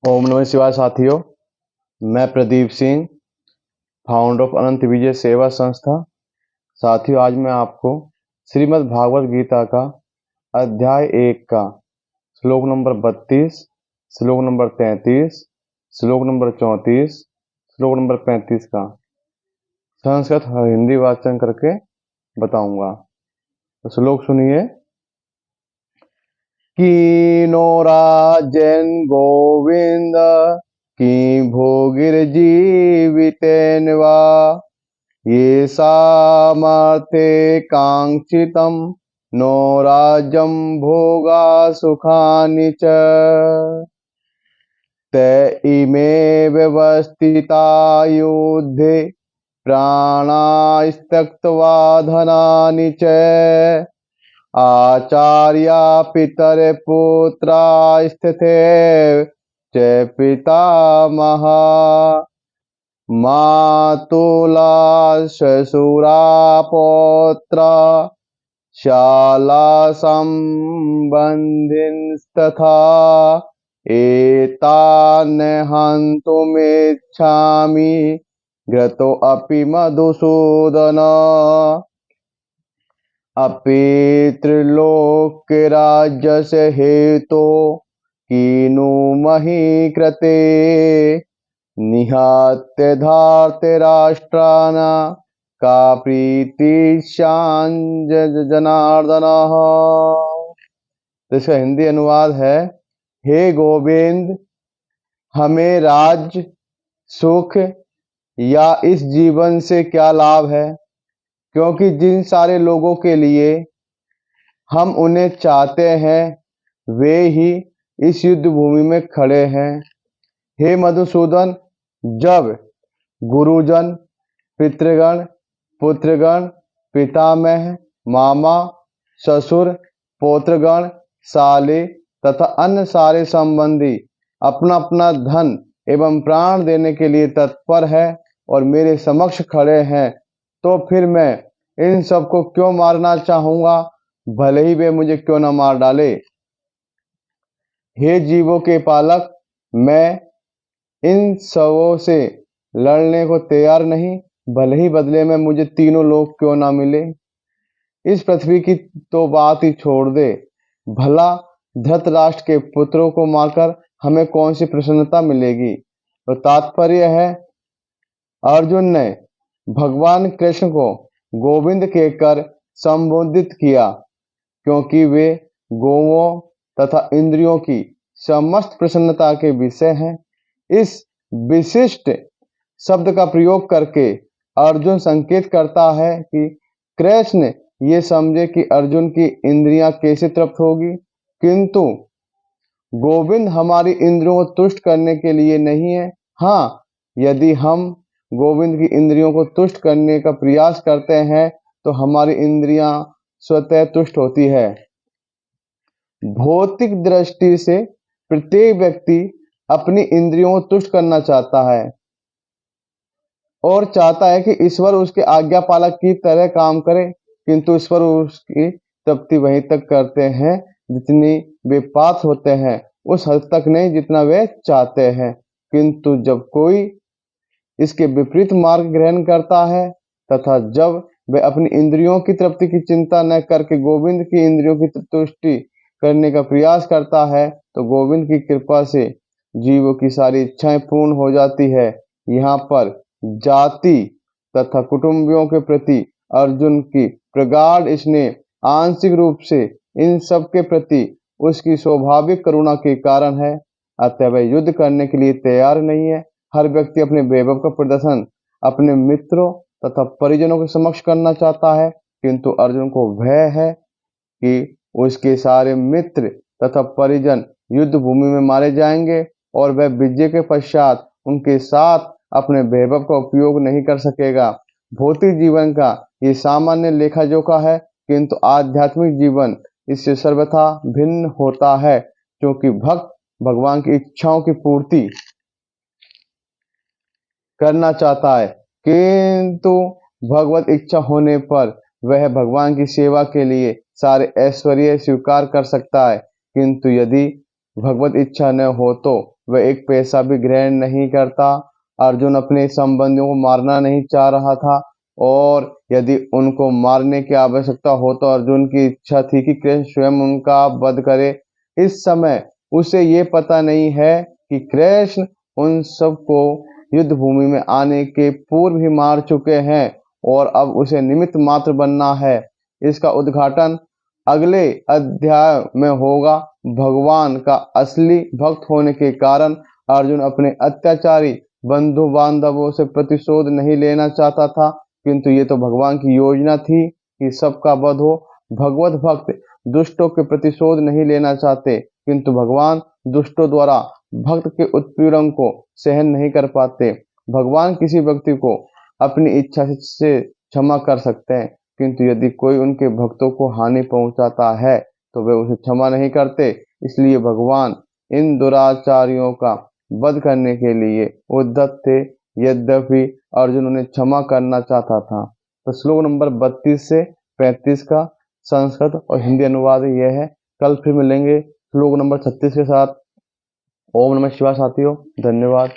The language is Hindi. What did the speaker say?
ओम नमः शिवाय साथियों। मैं प्रदीप सिंह, फाउंडर ऑफ अनंत विजय सेवा संस्था। साथियों, आज मैं आपको श्रीमद् भागवत गीता का अध्याय 1 का श्लोक नंबर 32, श्लोक नंबर 33, श्लोक नंबर 34, श्लोक नंबर 35 का संस्कृत और हिंदी वाचन करके बताऊंगा। तो श्लोक सुनिए। कीनो राजन गोविंद की भोगिर्जीवितेन वा ये सामर्थे कांक्षितं नो राज्यं भोगा सुखानि च ते इमे व्यवस्थिता युद्धे प्राणास्तक्त्वा धनानि च आचार्या पितर पुत्रा स्थिते च पितामहा मातुला श्वशुरा पौत्रा शाला संबंधिनस्तथा एतान् हन्तुमिच्छामि घ्रतोऽपि मधुसूदन अपि त्रिलोक्यराज्यस्य हेतो कीनु मही कृते निहत्य धार्तराष्ट्रान् का प्रीतिश्चान् जनार्दनः। इसका हिंदी अनुवाद है, हे गोविंद, हमें राज्य, सुख या इस जीवन से क्या लाभ है, क्योंकि जिन सारे लोगों के लिए हम उन्हें चाहते हैं वे ही इस युद्ध भूमि में खड़े हैं। हे मधुसूदन, जब गुरुजन, पितृगण, पुत्रगण, पितामह, मामा, ससुर, पौत्रगण, साले तथा अन्य सारे संबंधी अपना अपना धन एवं प्राण देने के लिए तत्पर है और मेरे समक्ष खड़े हैं, तो फिर मैं इन सबको क्यों मारना चाहूंगा, भले ही वे मुझे क्यों न मार डाले। हे जीवों के पालक, मैं इन सबों से लड़ने को तैयार नहीं, भले ही बदले में मुझे तीनों लोग क्यों ना मिले। इस पृथ्वी की तो बात ही छोड़ दे, भला धृतराष्ट्र के पुत्रों को मारकर हमें कौन सी प्रसन्नता मिलेगी। तो तात्पर्य है, अर्जुन ने भगवान कृष्ण को गोविंद कहकर संबोधित किया, क्योंकि वे गौओं तथा इंद्रियों की समस्त प्रसन्नता के विषय हैं। इस विशिष्ट शब्द का प्रयोग करके अर्जुन संकेत करता है कि कृष्ण ये समझे कि अर्जुन की इंद्रियां कैसे तृप्त होगी, किंतु गोविंद हमारी इंद्रियों को तुष्ट करने के लिए नहीं है। हाँ, यदि हम गोविंद की इंद्रियों को तुष्ट करने का प्रयास करते हैं तो हमारी इंद्रियां स्वतः तुष्ट होती है। भौतिक दृष्टि से प्रत्येक व्यक्ति अपनी इंद्रियों को तुष्ट करना चाहता है और चाहता है कि ईश्वर उसके आज्ञा पालक की तरह काम करे, किंतु ईश्वर उसकी तृप्ति वहीं तक करते हैं जितनी वे पात्र होते हैं, उस हद तक नहीं जितना वे चाहते हैं। किंतु जब कोई इसके विपरीत मार्ग ग्रहण करता है तथा जब वह अपनी इंद्रियों की तृप्ति की चिंता न करके गोविंद की इंद्रियों की तुष्टि करने का प्रयास करता है, तो गोविंद की कृपा से जीवों की सारी इच्छाएं पूर्ण हो जाती है। यहाँ पर जाति तथा कुटुंबियों के प्रति अर्जुन की प्रगाढ़ स्नेह आंशिक रूप से इन सब के प्रति उसकी स्वाभाविक करुणा के कारण है। अतः वह युद्ध करने के लिए तैयार नहीं है। हर व्यक्ति अपने वैभव का प्रदर्शन अपने मित्रों तथा परिजनों के समक्ष करना चाहता है, किंतु अर्जुन को भय है कि उसके सारे मित्र तथा परिजन युद्ध भूमि में मारे जाएंगे और वह विजय के पश्चात उनके साथ अपने वैभव का उपयोग नहीं कर सकेगा। भौतिक जीवन का ये सामान्य लेखा जोखा है, किंतु आध्यात्मिक जीवन इससे सर्वथा भिन्न होता है, क्योंकि भक्त भगवान की इच्छाओं की पूर्ति करना चाहता है, किंतु भगवत इच्छा होने पर वह भगवान की सेवा के लिए सारे ऐश्वर्य स्वीकार कर सकता है। किंतु यदि भगवत इच्छा न हो तो वह एक पैसा भी ग्रहण नहीं करता। अर्जुन अपने संबंधियों को मारना नहीं चाह रहा था और यदि उनको मारने की आवश्यकता हो तो अर्जुन की इच्छा थी कि कृष्ण स्वयं उनका वध करे। इस समय उसे ये पता नहीं है कि कृष्ण उन सबको युद्ध भूमि में आने के पूर्व ही मार चुके हैं और अब उसे निमित्त मात्र बनना है। इसका उद्घाटन अगले अध्याय में होगा। भगवान का असली भक्त होने के कारण अर्जुन अपने अत्याचारी बंधु बांधवों से प्रतिशोध नहीं लेना चाहता था, किंतु ये तो भगवान की योजना थी कि सबका वध हो। भगवत भक्त दुष्टों के प्रतिशोध नहीं लेना चाहते, किंतु भगवान दुष्टों द्वारा भक्त के उत्पीड़न को सहन नहीं कर पाते। भगवान किसी व्यक्ति को अपनी इच्छा से क्षमा कर सकते हैं, किंतु यदि कोई उनके भक्तों को हानि पहुंचाता है तो वे उसे क्षमा नहीं करते। इसलिए भगवान इन दुराचारियों का वध करने के लिए उद्यत थे, यद्यपि अर्जुन उन्हें क्षमा करना चाहता था। तो श्लोक नंबर 32 से 35 का संस्कृत और हिंदी अनुवाद यह है। कल फिर मिलेंगे श्लोक नंबर 36 के साथ। ओम नमः शिवाय साथियों, धन्यवाद।